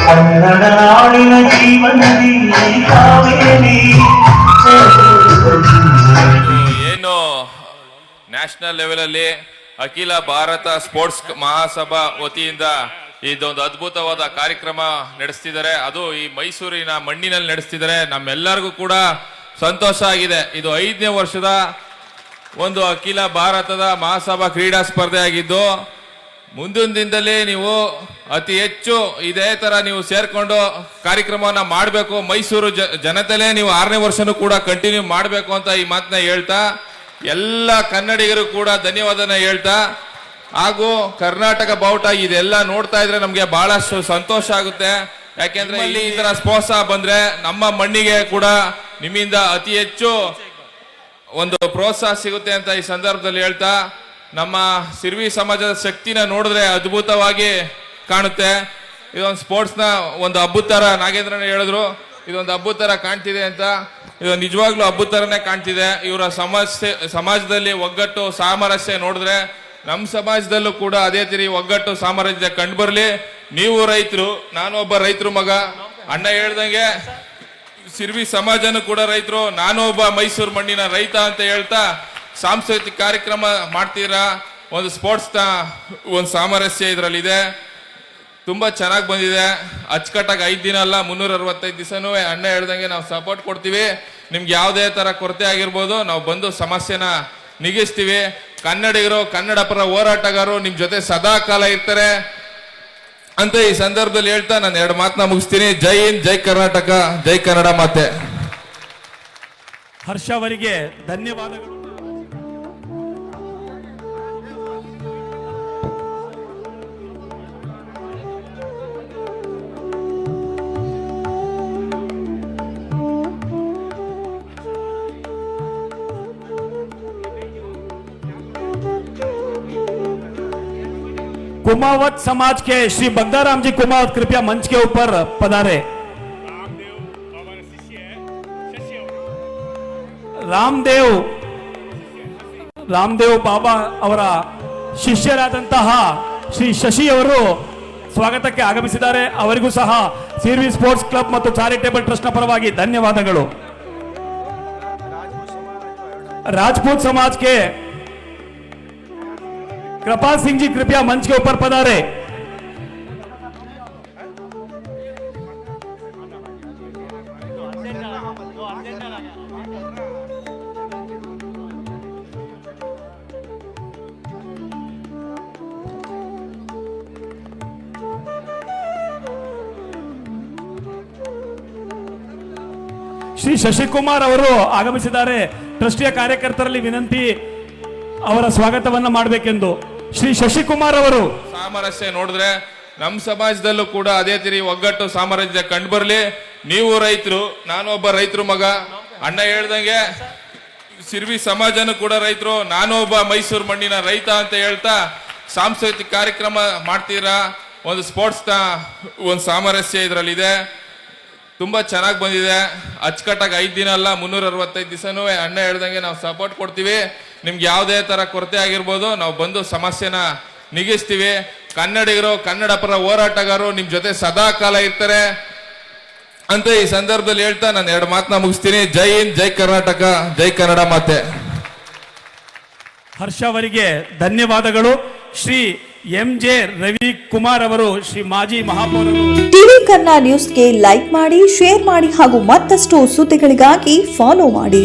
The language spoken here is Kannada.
ಕನ್ನಡ ನಾಡಿನ ಜೀವನದಿ ಕಾವೇರಿ. ಏನು ನ್ಯಾಷನಲ್ ಲೆವೆಲ್ ಅಲ್ಲಿ ಅಖಿಲ ಭಾರತ ಸ್ಪೋರ್ಟ್ಸ್ ಮಹಾಸಭಾ ವತಿಯಿಂದ ಇದೊಂದು ಅದ್ಭುತವಾದ ಕಾರ್ಯಕ್ರಮ ನಡೆಸ್ತಿದ್ದಾರೆ. ಅದು ಈ ಮೈಸೂರಿನ ಮಣ್ಣಿನಲ್ಲಿ ನಡೆಸ್ತಿದ್ದಾರೆ. ನಮ್ಮೆಲ್ಲರಿಗೂ ಕೂಡ ಸಂತೋಷ ಆಗಿದೆ. ಇದು 5ನೇ ವರ್ಷದ ಒಂದು ಅಖಿಲ ಭಾರತದ ಮಹಾಸಭಾ ಕ್ರೀಡಾ ಸ್ಪರ್ಧೆ ಆಗಿದ್ದು, ಮುಂದಿನ ದಿನದಲ್ಲಿ ನೀವು ಅತಿ ಹೆಚ್ಚು ಇದೇ ತರ ನೀವು ಸೇರ್ಕೊಂಡು ಕಾರ್ಯಕ್ರಮವನ್ನ ಮಾಡಬೇಕು. ಮೈಸೂರು ಜನತೆಲೇ ನೀವು 6ನೇ ವರ್ಷನೂ ಕೂಡ ಕಂಟಿನ್ಯೂ ಮಾಡಬೇಕು ಅಂತ ಈ ಮಾತನ್ನ ಹೇಳ್ತಾ, ಎಲ್ಲ ಕನ್ನಡಿಗರು ಕೂಡ ಧನ್ಯವಾದನ ಹೇಳ್ತಾ, ಹಾಗೂ ಕರ್ನಾಟಕ ಬಾವುಟ ಇದೆಲ್ಲ ನೋಡ್ತಾ ಇದ್ರೆ ನಮ್ಗೆ ಬಹಳಷ್ಟು ಸಂತೋಷ ಆಗುತ್ತೆ. ಯಾಕೆಂದ್ರೆ ಇಲ್ಲಿ ಈ ತರ ಪ್ರೋತ್ಸಾಹ ಬಂದ್ರೆ ನಮ್ಮ ಮಣ್ಣಿಗೆ ಕೂಡ ನಿಮ್ಮಿಂದ ಅತಿ ಹೆಚ್ಚು ಒಂದು ಪ್ರೋತ್ಸಾಹ ಸಿಗುತ್ತೆ ಅಂತ ಈ ಸಂದರ್ಭದಲ್ಲಿ ಹೇಳ್ತಾ, ನಮ್ಮ ಸಿರ್ವಿ ಸಮಾಜದ ಶಕ್ತಿನ ನೋಡಿದ್ರೆ ಅದ್ಭುತವಾಗಿ ಕಾಣುತ್ತೆ. ಇದೊಂದು ಸ್ಪೋರ್ಟ್ಸ್ನ ಒಂದು ಹಬ್ಬದ ತರ ನಾಗೇಂದ್ರನ ಹೇಳಿದ್ರು, ಇದೊಂದು ಹಬ್ಬದ ತರ ಕಾಣ್ತಿದೆ ಅಂತ. ಇದು ನಿಜವಾಗ್ಲೂ ಹಬ್ಬದ ತರನೇ ಕಾಣ್ತಿದೆ. ಇವರ ಸಮಾಜದಲ್ಲಿ ಒಗ್ಗಟ್ಟು ಸಾಮರಸ್ಯ ನೋಡಿದ್ರೆ ನಮ್ಮ ಸಮಾಜದಲ್ಲೂ ಕೂಡ ಅದೇ ತೀರಿ ಒಗ್ಗಟ್ಟು ಸಾಮರಸ್ಯ ಕಂಡು ಬರ್ಲಿ. ನೀವು ರೈತರು, ನಾನು ಒಬ್ಬ ರೈತರು ಮಗ. ಅಣ್ಣ ಹೇಳ್ದಂಗೆ ಸಿರ್ವಿ ಸಮಾಜನೂ ಕೂಡ ರೈತರು, ನಾನು ಒಬ್ಬ ಮೈಸೂರು ಮಣ್ಣಿನ ರೈತ ಅಂತ ಹೇಳ್ತಾ ಸಾಂಸ್ಕೃತಿಕ ಕಾರ್ಯಕ್ರಮ ಮಾಡ್ತೀರಾ. ಒಂದು ಸ್ಪೋರ್ಟ್ಸ್ನ ಒಂದು ಸಾಮರಸ್ಯ ಇದರಲ್ಲಿದೆ. ತುಂಬಾ ಚೆನ್ನಾಗಿ ಬಂದಿದೆ. ಅಚ್ಚುಕಟ್ಟಾಗಿ 5 ದಿನ ಅಲ್ಲ 365 ದಿವಸನೂ ಅಣ್ಣ ಹೇಳ್ದಂಗೆ ನಾವು ಸಪೋರ್ಟ್ ಕೊಡ್ತೀವಿ. ನಿಮ್ಗೆ ಯಾವುದೇ ತರ ಕೊರತೆ ಆಗಿರ್ಬೋದು, ನಾವು ಬಂದು ಸಮಸ್ಯೆನ ನಿಗಿಸ್ತೀವಿ. ಕನ್ನಡಿಗರು, ಕನ್ನಡ ಪರ ಹೋರಾಟಗಾರರು ನಿಮ್ ಜೊತೆ ಸದಾ ಕಾಲ ಇರ್ತಾರೆ ಅಂತ ಈ ಸಂದರ್ಭದಲ್ಲಿ ಹೇಳ್ತಾ ನಾನು 2 ಮಾತನ್ನ ಮುಗಿಸ್ತೀನಿ. ಜೈ ಹಿಂದ್, ಜೈ ಕರ್ನಾಟಕ, ಜೈ ಕನ್ನಡ ಮಾತೆ. ಹರ್ಷ ಅವರಿಗೆ ಧನ್ಯವಾದಗಳು. कुमावत समाज के श्री बग्दाराम जी कुमावत कृपया मंच के ऊपर पधारे. ರಾಮದೇವ್ ಬಾಬಾ ಅವರ ಶಿಷ್ಯರಾದಂತಹ ಶ್ರೀ ಶಶಿ ಅವರು ಸ್ವಾಗತಕ್ಕೆ ಆಗಮಿಸಿದ್ದಾರೆ. ಅವರಿಗೂ ಸಹ ಸಿರ್ವಿ ಸ್ಪೋರ್ಟ್ಸ್ ಕ್ಲಬ್ ಮತ್ತು ಚಾರಿಟೇಬಲ್ ಟ್ರಸ್ಟ್ ನ ಪರವಾಗಿ ಧನ್ಯವಾದಗಳು. राजपूत समाज के कृपाल सिंह जी कृपया मंच के ऊपर पधारे. ಶ್ರೀ ಶಶಿಕುಮಾರ್ ಅವರು ಆಗಮಿಸಿದ್ದಾರೆ. ಟ್ರಸ್ಟಿಯ ಕಾರ್ಯಕರ್ತರಲ್ಲಿ ವಿನಂತಿ, ಅವರ ಸ್ವಾಗತವನ್ನ ಮಾಡಬೇಕೆಂದು. ಶ್ರೀ ಶಶಿಕುಮಾರ್ ಅವರು. ಸಾಮರಸ್ಯ ನೋಡಿದ್ರೆ ನಮ್ಮ ಸಮಾಜದಲ್ಲೂ ಕೂಡ ಅದೇ ತೀರಿ ಒಗ್ಗಟ್ಟು ಸಾಮರಸ್ಯ ಕಂಡು ಬರ್ಲಿ. ನೀವು ರೈತರು, ನಾನು ಒಬ್ಬ ರೈತರು ಮಗ. ಅಣ್ಣ ಹೇಳ್ದಂಗೆ ಸಿರ್ವಿ ಸಮಾಜನೂ ಕೂಡ ರೈತರು, ನಾನು ಒಬ್ಬ ಮೈಸೂರು ಮಣ್ಣಿನ ರೈತ ಅಂತ ಹೇಳ್ತಾ ಸಾಂಸ್ಕೃತಿಕ ಕಾರ್ಯಕ್ರಮ ಮಾಡ್ತೀರಾ. ಒಂದು ಸ್ಪೋರ್ಟ್ಸ್ನ ಒಂದು ಸಾಮರಸ್ಯ ಇದರಲ್ಲಿದೆ. ತುಂಬಾ ಚೆನ್ನಾಗಿ ಬಂದಿದೆ. ಅಚ್ಚುಕಟ್ಟಾಗಿ 5 ದಿನ ಅಲ್ಲ 365 ದಿವಸನೂ ಅಣ್ಣ ಹೇಳ್ದಂಗೆ ನಾವು ಸಪೋರ್ಟ್ ಕೊಡ್ತೀವಿ. ನಿಮ್ಗೆ ಯಾವುದೇ ತರ ಕೊರತೆ ಆಗಿರ್ಬೋದು, ನಾವು ಬಂದು ಸಮಸ್ಯೆನ ನಿಗಿಸ್ತೀವಿ. ಕನ್ನಡಿಗರು, ಕನ್ನಡ ಪರ ಹೋರಾಟಗಾರರು ನಿಮ್ ಜೊತೆ ಸದಾ ಕಾಲ ಇರ್ತಾರೆ ಅಂತ ಈ ಸಂದರ್ಭದಲ್ಲಿ ಹೇಳ್ತಾ ನಾನು 2 ಮಾತನ್ನ ಮುಗಿಸ್ತೀನಿ. ಜೈ ಹಿಂದ್, ಜೈ ಕರ್ನಾಟಕ, ಜೈ ಕನ್ನಡ ಮಾತೆ. ಹರ್ಷ ಅವರಿಗೆ ಧನ್ಯವಾದಗಳು. ಶ್ರೀ MJ ರವಿ ಕುಮಾರ್ ಅವರು, ಶ್ರೀ ಮಾಜಿ ಮಹಾಪೌರರು. ಟಿವಿ ಕನ್ನಡ ನ್ಯೂಸ್ಗೆ ಲೈಕ್ ಮಾಡಿ, ಶೇರ್ ಮಾಡಿ ಹಾಗೂ ಮತ್ತಷ್ಟು ಸುದ್ದಿಗಳಿಗಾಗಿ ಫಾಲೋ ಮಾಡಿ.